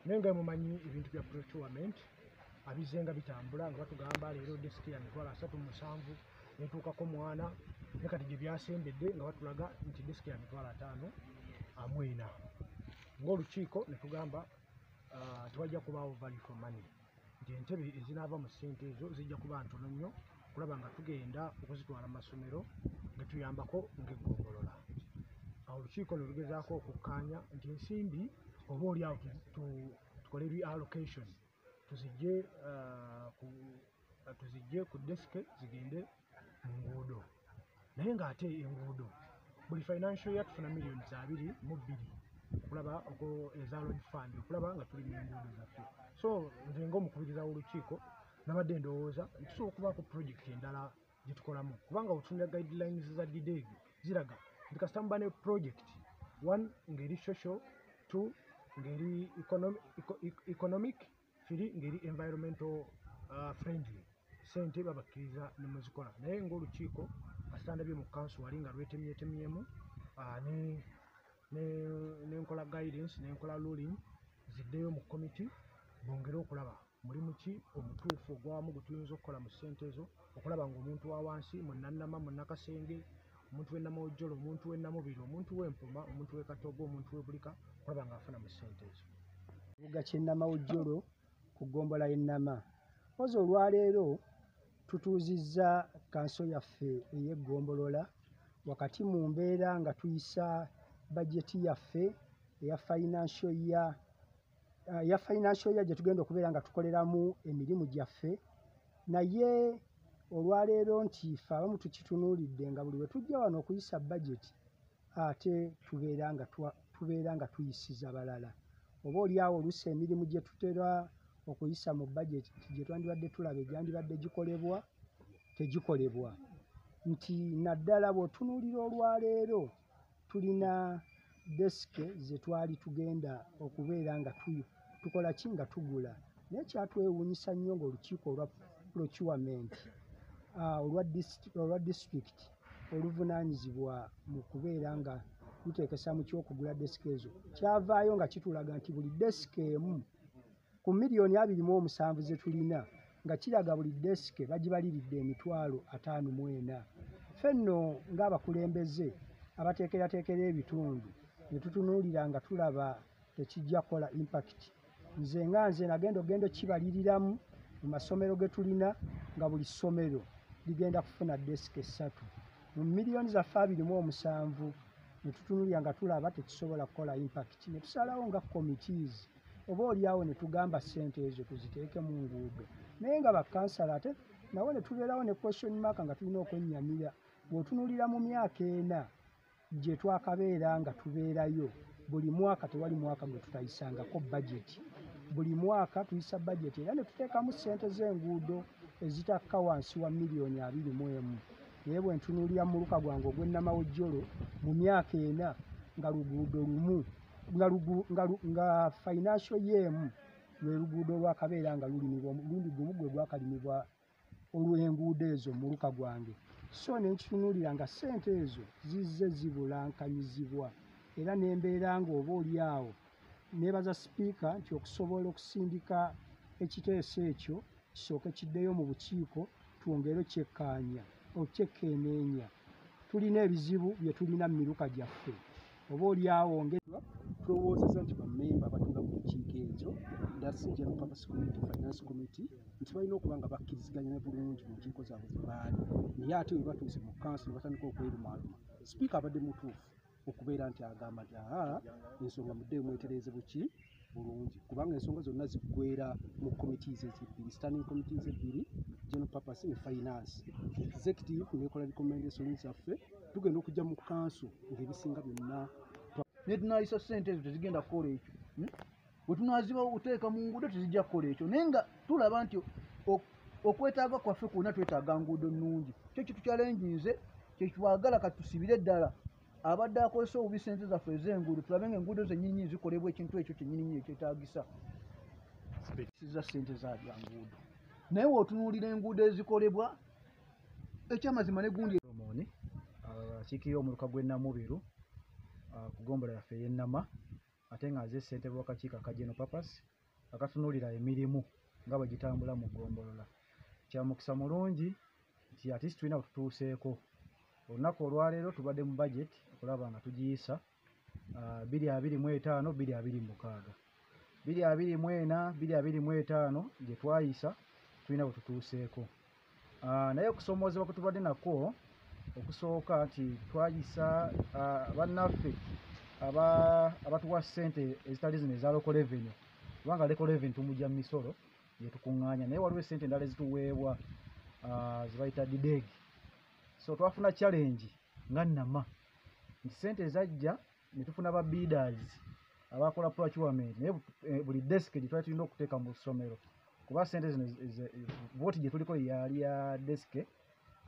nenga mumanyi ebintu bya procurement abizenga bitambula nga batugamba leero desk ya mitwalo 37 netuukako mwana ne kati gye byasembedde nga batulaga nti desk ya mitwalo 5 ng'olukiiko ne tugamba tewajja kubaawo value for money nti entebe ezinaava mu ssente ezo zijja kuba ntono nnyo kulaba nga tugenda okuzitwala mu masomero nga tuyambako ng'eggombolola. Awo olukiiko ne lugezaako okukkaanya nti ensimbi oba oli awo tukole reallocation tuzijje ku desike zigende mu nguudo naye ng'ate enguudo buli financial year tufuna millions 22 okulaba eza road fund okulaba nga tuli mu nguudo zaffe. So nze ng'omukubiriza w'olukiiko nabadde ndowooza tusobola okubaako project endala gye tukolamu kubanga otunula guidelines za DDEG ziraga nti kasita muba ne project 1 ng'eri social 2 ng'eri economic 3 ng'eri environmental friendly sente babakkiriza ne muzikola naye ng'olukiiko asitandabye mu council wali nga lwetemyetemyemu nenkola guidance nenkola ruling ziddeyo mu committee bongere okulaba mulimu ki omutuufu ogwamu gwe tuyinza okukola mu ssente ezo okulaba ng'omuntu wa wansi munnannama munnakasenge omuntu w'ennamawojjolo omuntu w'ennamubiri omuntu w'empuma omuntu w'ekatogo omuntu w'ebulika okulaba ng'afuna mu ssente ezo. Kibuga ky'ennamawojjolo ku ggombolola y'ennama ozi olwaleero tutuuzizza kanso yaffe ey'eggombolola wakati mu mbeera nga tuyisa bajeti yaffe eya financial year gye tugenda okubeera nga tukoleramu emirimu gyaffe naye olwaleero nti ffe abamu tukitunuulidde nga buli we tujja wano okuyisa bajeti ate tubeera nga tuyisiza balala oba oliawo oluusi emirimu gye tutera okuyisa mu bajeti gye twandibadde tulaba egyandibadde gikolebwa tegikolebwa nti naddala bw'otunuulira olwaleero tulina desike ze twali tugenda okubeera nga tukola ki nga tugula naye kyatwewuunyisa nnyo ng'olukiiko olwa procurement olwa district oluvunaanyizibwa mu kubeera nga luteekesa mu kyokugula desike ezo kyavaayo nga kitulaga nti buli desike emu ku miliyoni 27 ze tulina nga kiraga buli desike bagibaliridde emitwalo 54. Ffe nno ng'abakulembeze abateekerateekera ebitundu ne tutunuulira nga tulaba tekijja kukola impact. Nze nagenda ogenda kibaliriramu mu masomero ge tulina nga buli ssomero ligenda kufuna desike 3 mu miliyoni zaffe 27 ne tutunuulira nga tulaba tekisobola kukola impact ne tusalawo nga committees oba oliawo ne tugamba ssente ezo tuziteeke mu nguudo naye nga bakansala ate nawo ne tubeerawo ne question mark nga tulina okwennyamira bw'otunuulira mu myaka 4 gye twakabeera nga tubeerayo buli mwaka tewali mwaka gwe tutayisangako bajeti buli mwaka tuyisa bajeti era ne tuteekamu ssente z'enguudo ezitakka wansi wa miliyoni 21 naye bwe ntunuulira mu luka gwange ogw'ennamawojjolo mu myaka 4 nga luguudo lumu nga financial year emu lwe luguudo lwakabeera nga lulimibwa omulundi gumu gwe gwakalimibwa olw'enguudo ezo mu luka gwange so ne nkitunuulira nga ssente ezo zizze zibulankanyizibwa era n'embeera ng'oba oliawo neebaza sipiika nti okusobola okusindika ekiteeso ekyo kisooke kiddeyo mu bukiiko twongere kyekkaanya okyekkeeneenya tulina ebizibu bye tulina mu miruka gyaffe oba oliawo tulowoozezza nti bammemba abatuula ku nkiiko ezo that's General Purpose Committee, Finance Committee nti balina okuba nga bakkiriziganya bulungi mu nkiiko zaabwe ze baali naye ate we batuuse mu kanso ne batandika okwerumaaluma sipiika abadde mutuufu okubeera nti agamba nti ensonga muddeyo mwetereeze buki bulungi kubanga ensonga zonna ziggwera mu committees ezibbiri standing committees ebbiri General Purpose ne Finance Executive nekola recommendations zaffe tugenda okujja mu kanso ng'ebisinga byonna ne tunayisa ssente ezo tezigenda kukola ekyo bwe tunaaziba oteeka mu nguudo tezijja kukola ekyo naye nga tulaba nti okwetaaga kwaffe kwonna twetaaga nguudo nnungi kyo kitukyalengiyinze kyekitwagala kati tusibire ddala abadde akozesa obubi ssente zaffe ez'enguudo tulabe nga enguudo zennyini zikolebwa ekintu ekyo kyennyini ekyetaagisa siza ssente za bya nguudo naye w'otunuulira enguudo ezikolebwa ekyamazima ne gundi akiikirira omuluka gw'ennamubiru ku ggombolola yaffe ey'ennama ate nga aze ssentebe w'akakiiko aka General Purpose akatunuulira emirimu nga bwe gitambula mu ggombolola. Kya mukisa mulungi nti ate tulina wetutuuseeko. Olunaku olwaleero tubadde mu budget okulaba nga tugiyisa 2025 2026. 2024 2025 gye twayisa tulina wetutuuseeko. Naye okusoomoozebwa kwe tubadde nakwo okusooka nti twayisa bannaffe abatuwa ssente ezitali zino eza local revenue, kubanga local revenue tumujja mu misolo gye tukuŋŋaanya, naye waliwo essente endala ezituweebwa zibayita dideg. So twafuna challenge nga nnama nti ssente ezajja ne tufuna ba bidders abakola procurement, naye buli desk gye twali tulina okuteeka mu ssomero, kuba ssente zino vooti gye tuliko yali ya desk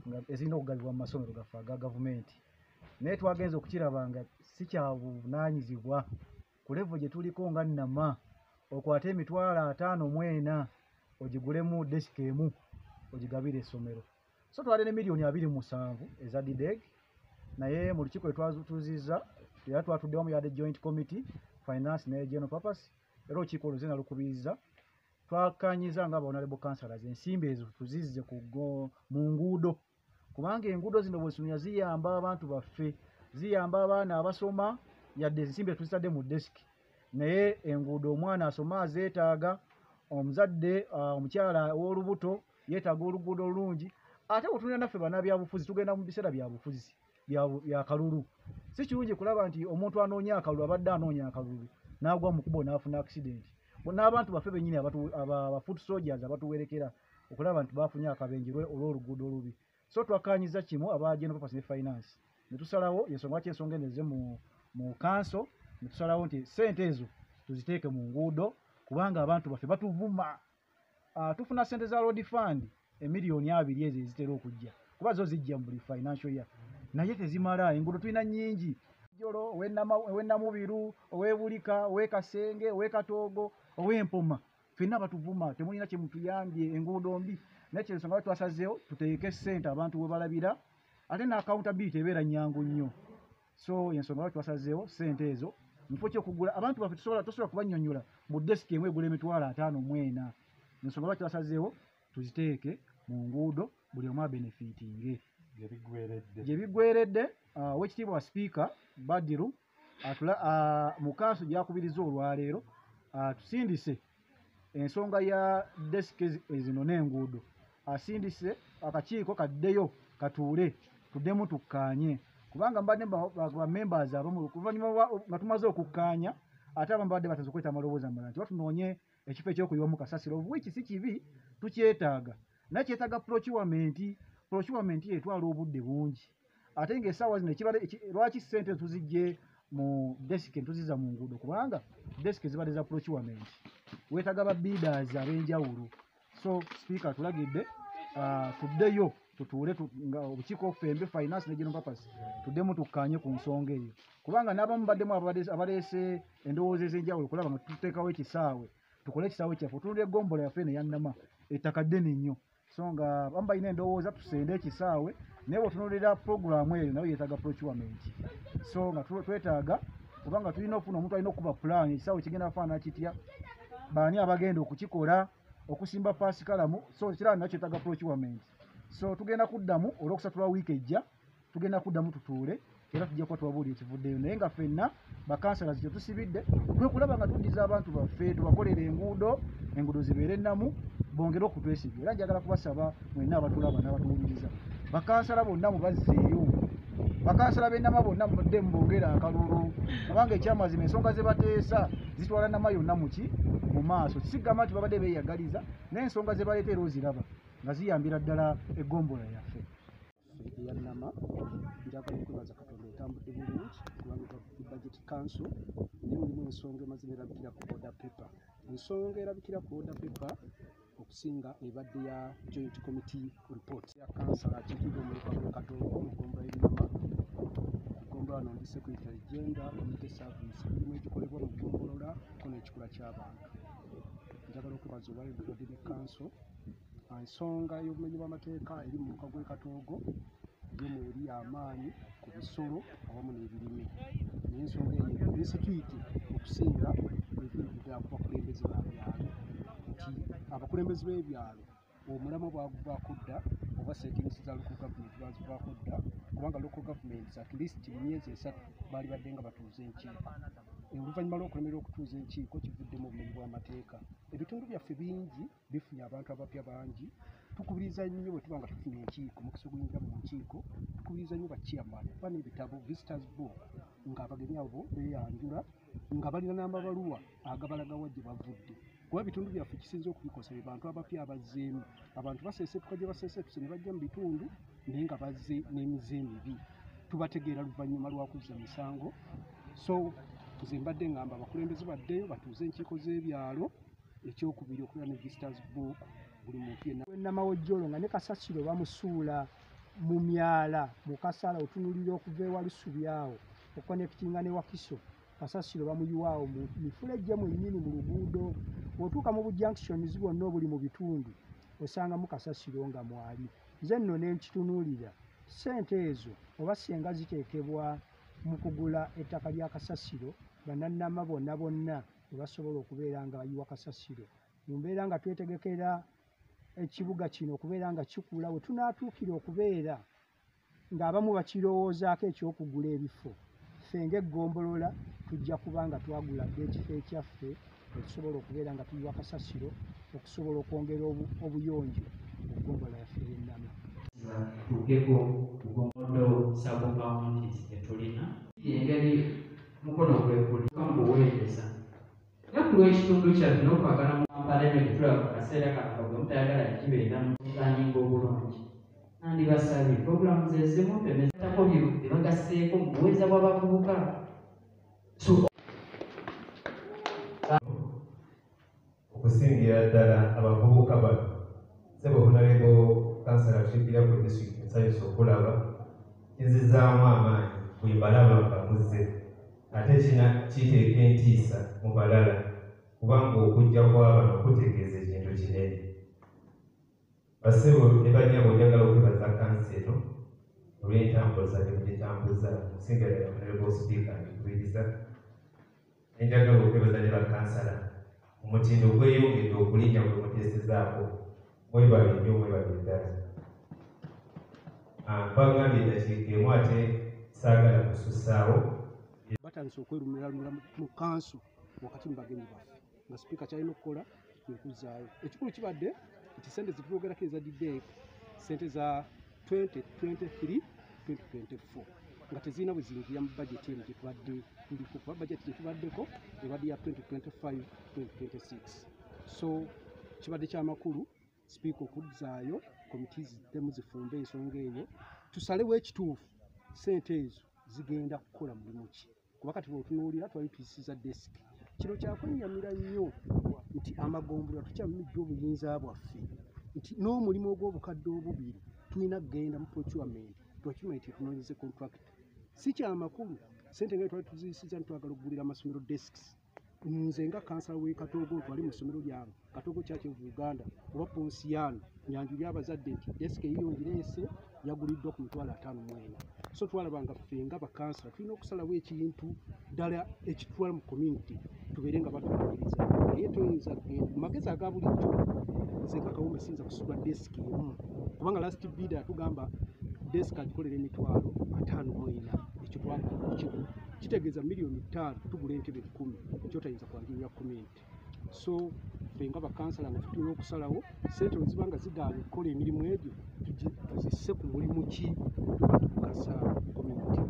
nga ezirina okugabibwa mu masomero gaffe aga gavumenti. Naye twagenza okukiraba nga si kya buvunaanyizibwa ku level gye tuliko nga nnama okwate emitwalo 54 ogigulemu desk emu ogigabire essomero. So twali ne miliyoni 27 eza dideg, naye mu lukiiko lwetwatuuzizza era twatuddewo mu yadde joint committee finance ne General Purpose, era olukiiko olwo zena lukubiriza twakkaanyiza nga honorable councillors ensimbi ezo tuzizze mu nguudo, kubanga enguudo zino bw'ensumya ziyamba abantu baffe, ziyamba abaana abasoma, yadde ensimbi tuzitadde mu desk, naye enguudo omwana asoma azeetaaga, omuzadde omukyala ow'olubuto yeetaaga oluguudo olulungi. Ate bwetunira naffe bannabyabufuzi tugenda mu biseera byabufuzi bya kalulu, si kirungi kulaba nti omuntu anoonya akalulu abadde anoonya akalulu n'agwa mu kubo n'afuna accident. N'abantu baffe bennyini aba foot soldiers abatuwerekera okulaba nti bafunye akabenje olw'oluguudo olubi. So twakkaanyiza kimu aba General Purpose ne finance ne tusalawo ensonga ki ensonga eneze mu council, ne tusalawo nti ssente ezo tuziteeke mu nguudo kubanga abantu baffe batuvuma. Tufuna ssente za road fund emiliyoni 2 ezo ezitera okujja, kuba zo zijja mu buli financial year, naye tezimala. Enguudo tulina nnyingi, Jolo, ow'Ennamubiru, ow'Ebulika, ow'Ekasenge, ow'Ekatoogo, ow'Empoma, ffenna batuvuma, temulina kye mutuyambye, enguudo mbi. Naye kyensonga twasazeewo tuteeke ssente abantu we balabira, ate na accountability ebeera nnyangu nnyo. So ensonga twasazeewo ssente ezo mufo ky'okugula abantu baffe tosobola kubannyonnyola mu desk emu egula emitwalo 54. Ensonga twasazeewo tuziteeke mu nguudo buli omu abenefitinge. Gye biggweredde Oweekitiibwa Speaker Badiru mu kanso gy'akubiriza olwaleero tusindise ensonga ya desk zino n'enguudo, asindise akakiiko kaddeyo katuule tuddemu tukkaanye, kubanga mbadde ba members abamu oluvannyuma nga tumaze okukkaanya ate abamu badde bataze okweta amaloboozi amalala nti batunoonye ekifo ekyokuyiwamu kasasiro, which si kibi, tukyetaaga, naye kyetaaga procurement yetwala obudde bungi. Ate ng'essaawa zino lwaki ssente tuzijje mu desk tuziza mu nguudo, kubanga desk zibadde za procurement, weetaaga ba bidders ab'enjawulo. So Speaker tulagidde tuddeyo tutuule nga obukiiko ffembe finance ne General Purpose tuddemu tukkaanye ku nsonga eyo, kubanga n'abamu baddemu abaleese endowooza ez'enjawulo kulaba nga tuteekawo ekisaawe, tukole ekisaawe kyaffe, otunula eggombolola yaffe eno eyannama ettaka ddene nnyo. So nga bamu balina endowooza tusende ekisaawe, naye bw'otunuulira puroguramu eyo nayo yeetaaga procurement. So nga twetaaga kubanga tulina okufuna omuntu alina okuba plan ekisaawe kigenda kufaanana kitya, baani abagenda okukikola, okusimba pasikalamu, so kiraba nakyo kyetaaga procurement. So tugenda kuddamu olw'okusatu lwa wiiki ejja, tugenda kuddamu tutuule era tujja kuba tubabuulira ekivuddeyo, naye nga ffenna bakansalazi kye tusibidde kwe kulaba nga tuddiza abantu baffe tubakolera enguudo zibeere ennamu, bongere okutwesiga. Era njagala kubasaba mwenna abatulaba n'abatuwuliriza, bakansala bonna mubazzeeyo, bakansala b'ennama bonna mudde mubongera akalulu, kubanga ekyamazima ensonga ze bateesa zitwala nnama yonna mu maaso. Kisigamba nti babadde beeyagaliza, naye ensonga ze baleeta era oziraba nga ziyambira ddala eggombola yaffe eyannama. Njagala okwebaza Katonda etambudde bulungi kubanga budget council naye mulimu ensonga emaze nerabikira ku order paper. Ensonga erabikira ku order paper okusinga ebadde ya joint committee report ya council akiikirira omuleka Katoogo mu ggombolola y'Ennama. Ggombolola wano ndi secretary gender community service, mulimu egikolebwa mu ggombolola ko n'ekikula ky'abantu. Njagala okwebaza obwabadde ne council. Ensonga y'obumenyi bw'amateeka eri mu muka gw'e Katoogo yo mweri amaanyi ku bisolo awamu n'ebirime. n'ensonga eyo institute okusinga ebirira ku bakulembeze ba byalo nti abakulembeze b'ebyalo omulamwa bwaguvaako dda oba settings za local government bazivaako dda kubanga local governments at least mu myezi 3 baali badde nga batuuza enkiiko oluvannyuma lw'okulemerera okutuuza enkiiko kivuddemu obumenyi bw'amateeka ebitundu byaffe bingi bifunye abantu abapya bangi tukubiriza nnyo bwe tuba nga tufunye enkiiko mukisa oguyingira mu nkiiko tukubiriza nnyo bachairman kuba n'ebitabo visitors book ng'abagenyi abo beeyanjula nga balina n'amabaluwa agabalagawa gye bavudde kuba ebitundu byaffe kisinza okubikosa be bantu abapya abazzeemu abantu baseesetuka gye baseesetuse ne bajja mu bitundu naye nga bazze n'emize emibi tubategeera luvannyuma lwakuzza misango so nze mbadde ngamba abakulembeze baddeyo batuuze enkiiko z'ebyalo ekyokubiri okubeera ne visitors book buli muntu yenna namawojjolo nga ne kasasiro bamusuula mu myala mu kasala otunulira okuva ewalusubi awo okukonekitinga ne wakiso kasasiro bamuyiwaawo mu mifulejje mwennyini mu luguudo bw'otuuka mu bujunctions bwonna obuli mu bitundu osangamu kasasiro nga mwali nze nno ne nkitunuulira ssente ezo oba senga ziteekebwa mu kugula ettaka lya kasasiro bannannama bonna bonna ne basobola okubeera nga bayiwa kasasiro mu mbeera nga twetegekera ekibuga kino okubeera nga kikula we tunaatuukira okubeera ng'abamu bakirowoozaako ekyokugula ebifo ffe ng'eggombolola tujja kuba nga twaguladde ekifo ekyaffe okusobola okubeera nga tuyiwa kasasiro okusobola okwongera obuyonjo mu ggombolola yaffe y'ennama tugeeko kugomodo sabo counties etulina engeri mukono gwekuli kambuweereza nga ku lw'ekitundu kyaffe n'okwagala mu kampala eno getulaba mu kaseera kano bwe mutayagala kibeera mu busaanyinga obulungi nandibasabye puroguramu zezimu temezatako bye bagasseeko mu buweereza bw'abavubuka okusingira ddala abavubuka bano sebo obulabeko kansala tukigira ku disitulikiti nsanyusa okulaba kinzizaamu amaanyi bwe mbalaba nga muzze ate kiteeka entiisa mu balala kubanga okujja kw'abano kutegeeza ekintu kinene basebo ne banyabo njagala okwebaza kansa eno olw'entambuza ne mugitambuza okusingira ddala honorable speaker ndikubiriza nenjagala okwebaza ne bakansala omutindo gweyongedde okulinnya gwe muteesezaako mwebale nnyo mwebale ddala bagambye eddakiika emu ate saagala kusussaawo batandise okwerumiramira mu kansu wakati mu bagenyi baffe nga sipiika kyalina okukola kwekuzaayo ekikulu kibadde nti sente zetwogerako ezadidde sente za 2023-2024 nga tezirina bwe zinjira mu bajeti eno gyetubadde tuliko kuba bajeti gyetubaddeko ebadde ya 2025-2026 so kibadde kyamakulu sipiika okuzzaayo komiti ziddemu zifumbe ensonga eyo tusalewo ekituufu sente ezo zigenda kukola mulimu ki kuba kati bweotunuulira twali tuyisiza desiki kino kyakwennyamira nnyo nti amagombolola tukyamumijja obuyinza bwaffe nti n'omulimu ogw'obukadde obubiri tulina kugenda mu procurement twakimanye nti tunoonyeze contract si kyamakulu sente ngayo twali tuziyisiza ntitwagala okugulira amasomero desks nze nga kansala w'e Katogo twali mu ssomero lyange Katogo Church of Uganda oba Ponsiano nyanju ly'abazadde nti desiki eyiyo ngireese yaguliddwa ku mitwalo 54 so twalabanga ffe nga bakansala tulina okusalawo ekintu ddala ekitwala mu community tubeere nga batulangiriza naye toyinza kugenda mu magezi aga bulijjo nze nga Kawuma siyinza kusitula desiki emu kubanga last bidder yatugamba desiki agikolera emitwalo 54 ekyo twagala kitegeeza miliyoni 5 tugula entebe 10 kyotayinza kwangirira community so ffe nga bakansala nga tutulina okusalawo sente bwe ziba nga zigaanye okukola emirimu egyo tuzisse ku mulimu ki tuba tukukasa community